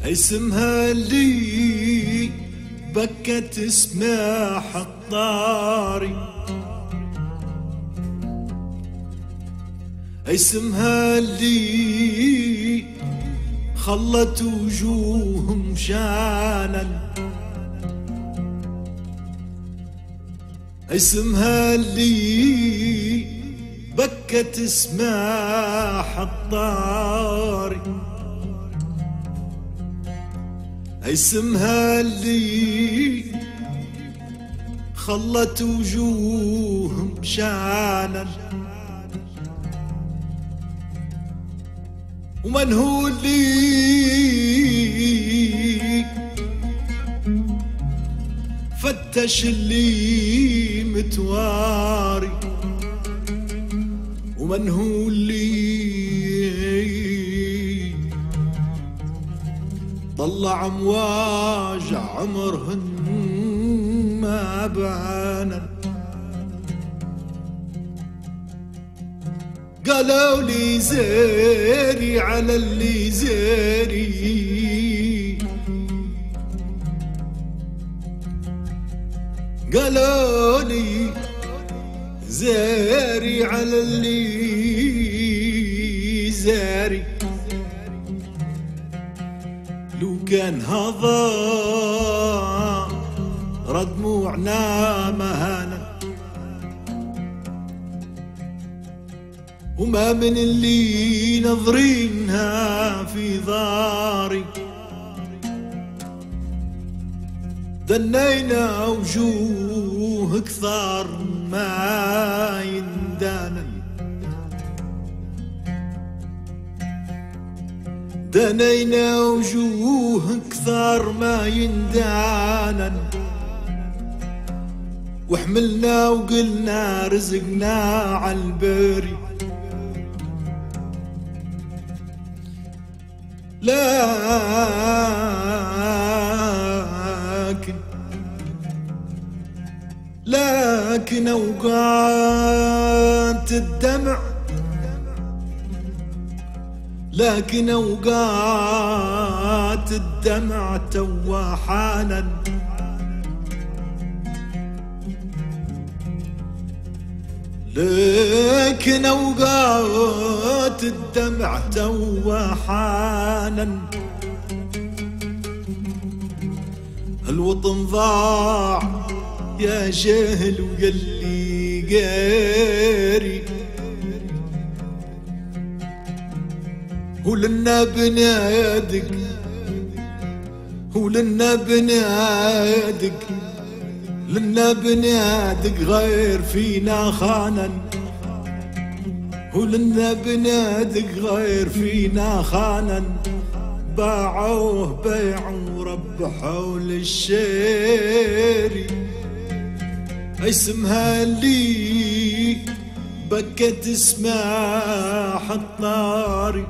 اسمها اللي بكت اسمها حطاري، اسمها اللي خلت وجوههم شانا، اسمها اللي بكت اسمها حطاري، اسمها اللي خلت وجوههم شانا. ومن هو اللي فتش اللي متواري، ومن هو اللي طلع مواجع عمرهن ما بانا. قالوا لي زيري على اللي زيري، قالوا لي زيري على اللي زيري. لو كان هذا دموعنا مهانا، وما من اللي نظرينها في ضاري، دنينا وجوه كثار ما يندانا، دنينا وجوه كثار ما يندانا، وحملنا وقلنا رزقنا عالبري. لكن أوقات الدمع، لكن أوقات الدمع تواحانا، لكن أوقات الدمع تواحانا. الوطن ضاع يا جهل وقال لي قاري، ولنا بنادق، ولنا بنادق، لنا بنادق غير فينا خانا، ولنا بنادق غير فينا خانا. باعوه بيعوا ربحوا للشيري، اسمها اللي بكت اسمها حطاري.